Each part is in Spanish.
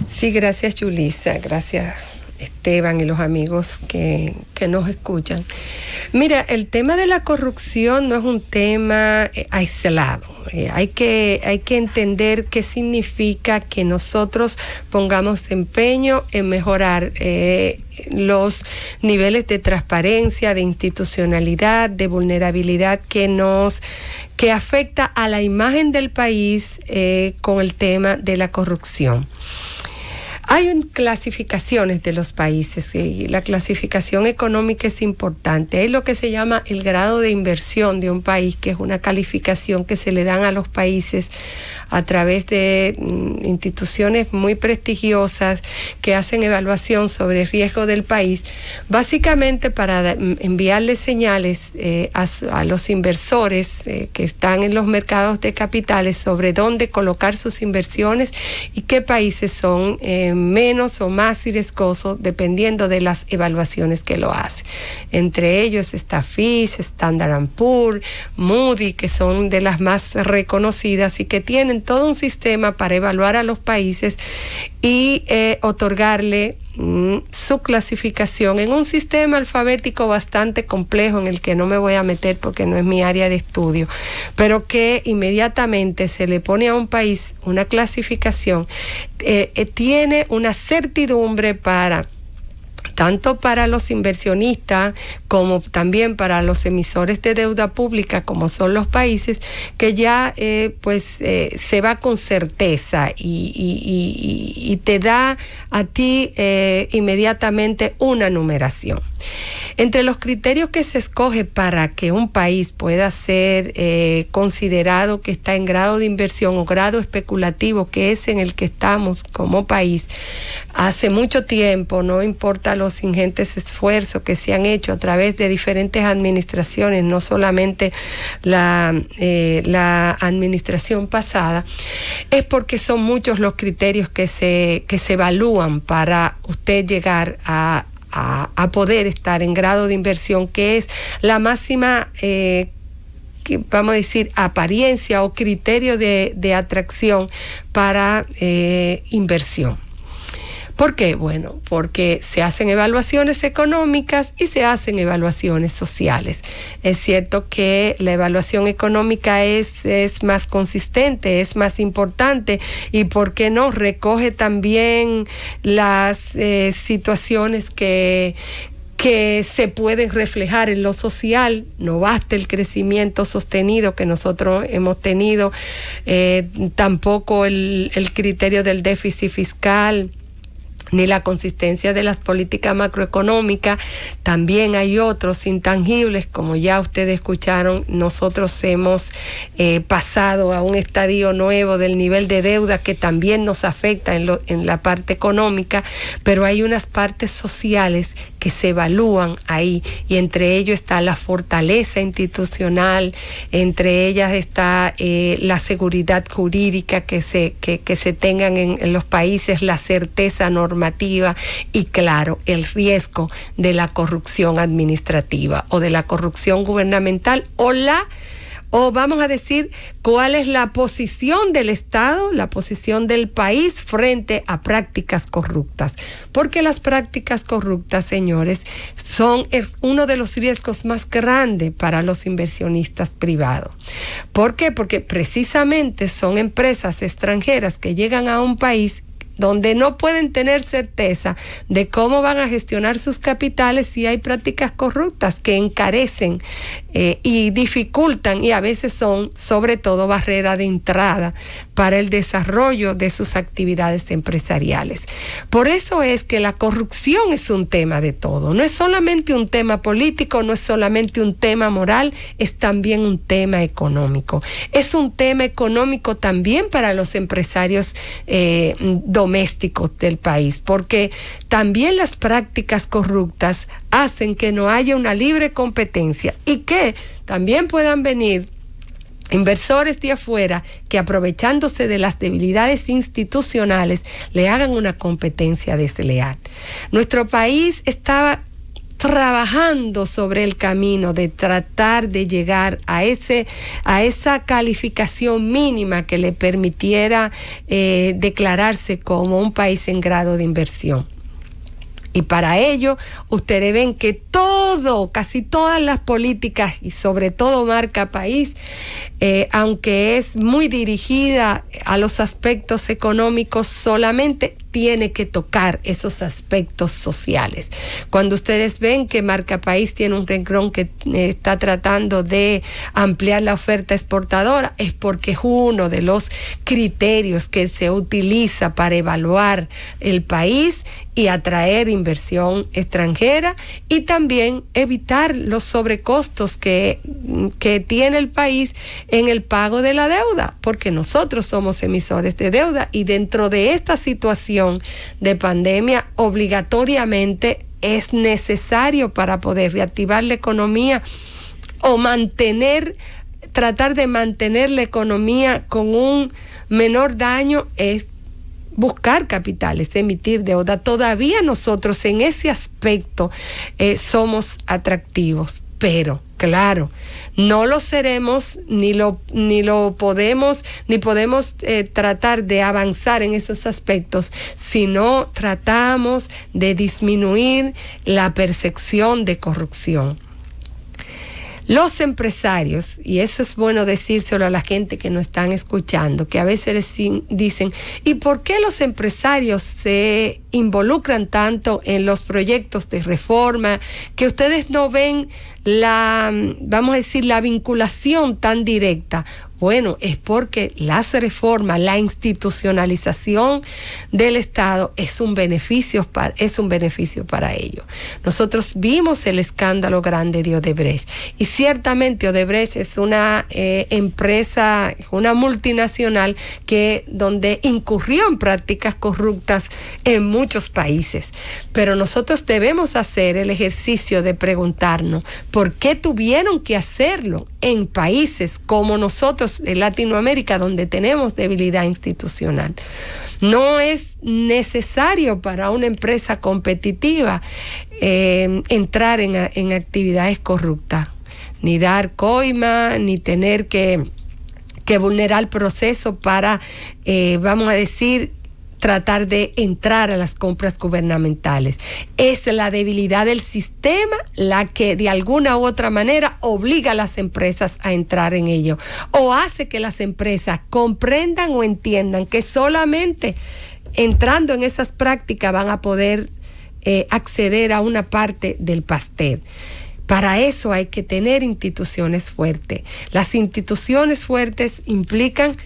Sí, gracias Yulisa, gracias Esteban y los amigos que nos escuchan. Mira, el tema de la corrupción no es un tema aislado. Hay que entender qué significa que nosotros pongamos empeño en mejorar los niveles de transparencia, de institucionalidad, de vulnerabilidad que afecta a la imagen del país con el tema de la corrupción. Hay clasificaciones de los países y la clasificación económica es importante. Hay lo que se llama el grado de inversión de un país, que es una calificación que se le dan a los países a través de instituciones muy prestigiosas que hacen evaluación sobre el riesgo del país, básicamente para enviarles señales a los inversores que están en los mercados de capitales sobre dónde colocar sus inversiones y qué países son menos o más riesgosos dependiendo de las evaluaciones que lo hace. Entre ellos está Fitch, Standard & Poor's, Moody, que son de las más reconocidas y que tienen todo un sistema para evaluar a los países y otorgarle su clasificación en un sistema alfabético bastante complejo en el que no me voy a meter porque no es mi área de estudio, pero que inmediatamente se le pone a un país una clasificación, tiene una certidumbre tanto para los inversionistas como también para los emisores de deuda pública, como son los países, que ya se va con certeza y te da a ti inmediatamente una numeración. Entre los criterios que se escoge para que un país pueda ser considerado que está en grado de inversión o grado especulativo, que es en el que estamos como país, hace mucho tiempo, no importa los ingentes esfuerzos que se han hecho a través de diferentes administraciones, no solamente la administración pasada, es porque son muchos los criterios que se evalúan para usted llegar a poder estar en grado de inversión, que es la máxima, vamos a decir, apariencia o criterio de atracción para inversión. ¿Por qué? Bueno, porque se hacen evaluaciones económicas y se hacen evaluaciones sociales. Es cierto que la evaluación económica es más consistente, es más importante y, ¿por qué no?, recoge también las situaciones que se pueden reflejar en lo social. No basta el crecimiento sostenido que nosotros hemos tenido, tampoco el criterio del déficit fiscal, ni la consistencia de las políticas macroeconómicas. También hay otros intangibles, como ya ustedes escucharon. Nosotros hemos pasado a un estadio nuevo del nivel de deuda que también nos afecta en la parte económica, pero hay unas partes sociales que se evalúan ahí, y entre ellos está la fortaleza institucional, entre ellas está la seguridad jurídica que se tengan en los países, la certeza normativa y, claro, el riesgo de la corrupción administrativa o de la corrupción gubernamental o vamos a decir, cuál es la posición del Estado, la posición del país frente a prácticas corruptas. Porque las prácticas corruptas, señores, son uno de los riesgos más grandes para los inversionistas privados. ¿Por qué? Porque precisamente son empresas extranjeras que llegan a un país donde no pueden tener certeza de cómo van a gestionar sus capitales si hay prácticas corruptas que encarecen y dificultan, y a veces son sobre todo barrera de entrada para el desarrollo de sus actividades empresariales. Por eso es que la corrupción es un tema de todo, no es solamente un tema político, no es solamente un tema moral, es también un tema económico. Es un tema económico también para los empresarios domésticos del país, porque también las prácticas corruptas hacen que no haya una libre competencia y que también puedan venir inversores de afuera que, aprovechándose de las debilidades institucionales, le hagan una competencia desleal. Nuestro país estaba trabajando sobre el camino de tratar de llegar a esa calificación mínima que le permitiera declararse como un país en grado de inversión. Y para ello, ustedes ven que casi todas las políticas y sobre todo marca país, aunque es muy dirigida a los aspectos económicos, solamente tiene que tocar esos aspectos sociales. Cuando ustedes ven que Marca País tiene un renglón que está tratando de ampliar la oferta exportadora, es porque es uno de los criterios que se utiliza para evaluar el país y atraer inversión extranjera y también evitar los sobrecostos que tiene el país en el pago de la deuda, porque nosotros somos emisores de deuda y dentro de esta situación de pandemia obligatoriamente es necesario para poder reactivar la economía o tratar de mantener la economía con un menor daño es buscar capitales, emitir deuda. Todavía nosotros en ese aspecto somos atractivos, pero claro, no lo seremos ni podemos tratar de avanzar en esos aspectos si no tratamos de disminuir la percepción de corrupción. Los empresarios, y eso es bueno decírselo a la gente que nos están escuchando, que a veces les dicen, ¿y por qué los empresarios se involucran tanto en los proyectos de reforma que ustedes no ven la vinculación tan directa? Bueno, es porque las reformas, la institucionalización del Estado es un beneficio para ellos. Nosotros vimos el escándalo grande de Odebrecht y ciertamente Odebrecht es una empresa, una multinacional donde incurrió en prácticas corruptas en muchos países. Pero nosotros debemos hacer el ejercicio de preguntarnos por qué tuvieron que hacerlo en países como nosotros en Latinoamérica, donde tenemos debilidad institucional. No es necesario para una empresa competitiva entrar en actividades corruptas, ni dar coima, ni tener que vulnerar el proceso para, tratar de entrar a las compras gubernamentales. Es la debilidad del sistema la que de alguna u otra manera obliga a las empresas a entrar en ello o hace que las empresas comprendan o entiendan que solamente entrando en esas prácticas van a poder acceder a una parte del pastel. Para eso hay que tener instituciones fuertes. Las instituciones fuertes implican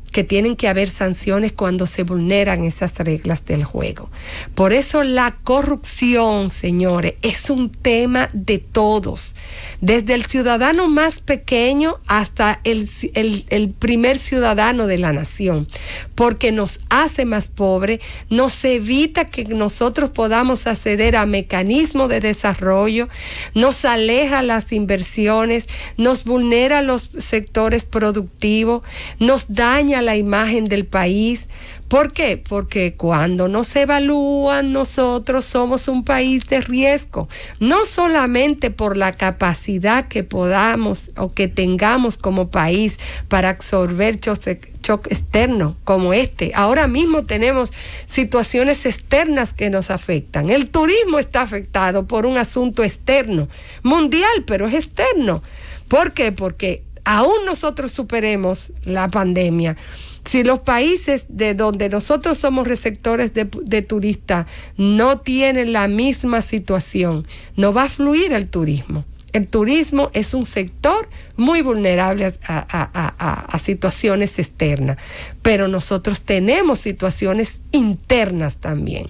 que tienen que haber sanciones cuando se vulneran esas reglas del juego. Por eso la corrupción, señores, es un tema de todos, desde el ciudadano más pequeño hasta el primer ciudadano de la nación, porque nos hace más pobres, nos evita que nosotros podamos acceder a mecanismos de desarrollo, nos aleja las inversiones, nos vulnera los sectores productivos, nos daña la imagen del país. ¿Por qué? Porque cuando nos evalúan, nosotros somos un país de riesgo, no solamente por la capacidad que podamos o que tengamos como país para absorber choque externo como este. Ahora mismo tenemos situaciones externas que nos afectan. El turismo está afectado por un asunto externo, mundial, pero es externo. ¿Por qué? Porque aún nosotros superemos la pandemia, si los países de donde nosotros somos receptores de turistas no tienen la misma situación, no va a fluir el turismo. El turismo es un sector muy vulnerable a situaciones externas, pero nosotros tenemos situaciones internas también.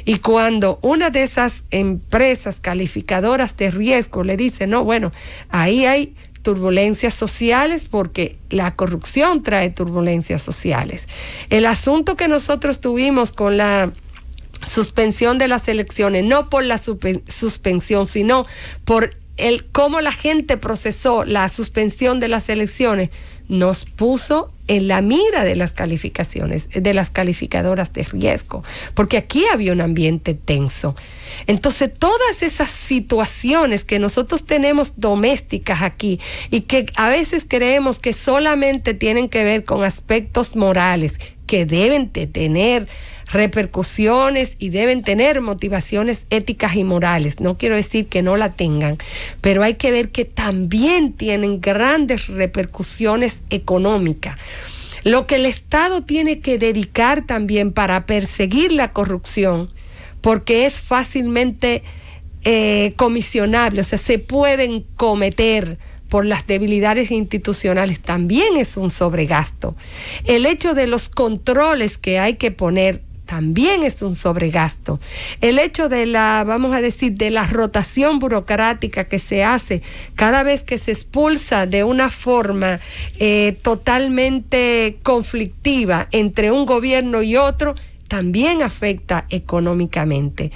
Y cuando una de esas empresas calificadoras de riesgo le dice, no, bueno, ahí hay turbulencias sociales, porque la corrupción trae turbulencias sociales. El asunto que nosotros tuvimos con la suspensión de las elecciones, no por la suspensión, sino por cómo la gente procesó la suspensión de las elecciones, nos puso en la mira de las calificaciones, de las calificadoras de riesgo, porque aquí había un ambiente tenso. Entonces, todas esas situaciones que nosotros tenemos domésticas aquí y que a veces creemos que solamente tienen que ver con aspectos morales, que deben de tener repercusiones y deben tener motivaciones éticas y morales. No quiero decir que no la tengan, pero hay que ver que también tienen grandes repercusiones económicas. Lo que el Estado tiene que dedicar también para perseguir la corrupción, porque es fácilmente comisionable, o sea, se pueden cometer por las debilidades institucionales, también es un sobregasto. El hecho de los controles que hay que poner también es un sobregasto. El hecho de vamos a decir, de la rotación burocrática que se hace cada vez que se expulsa de una forma totalmente conflictiva entre un gobierno y otro, también afecta económicamente.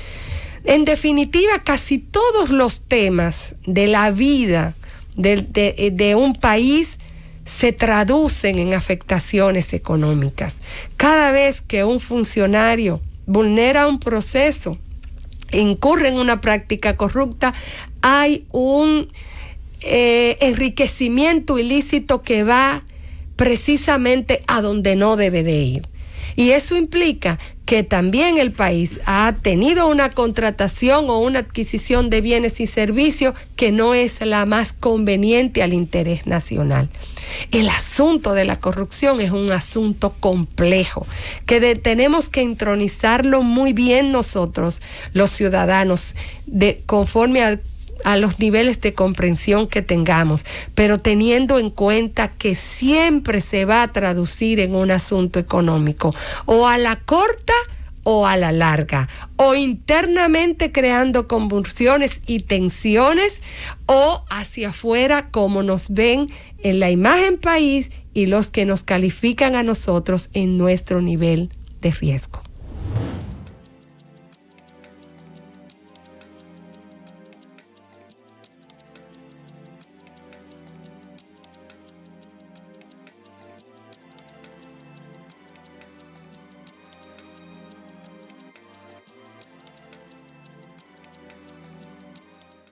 En definitiva, casi todos los temas de la vida de un país se traducen en afectaciones económicas. Cada vez que un funcionario vulnera un proceso, incurre en una práctica corrupta, hay un enriquecimiento ilícito que va precisamente a donde no debe de ir. Y eso implica que también el país ha tenido una contratación o una adquisición de bienes y servicios que no es la más conveniente al interés nacional. El asunto de la corrupción es un asunto complejo, que tenemos que intronizarlo muy bien nosotros, los ciudadanos, conforme a los niveles de comprensión que tengamos, pero teniendo en cuenta que siempre se va a traducir en un asunto económico, o a la corta o a la larga, o internamente creando convulsiones y tensiones, o hacia afuera como nos ven en la imagen país y los que nos califican a nosotros en nuestro nivel de riesgo.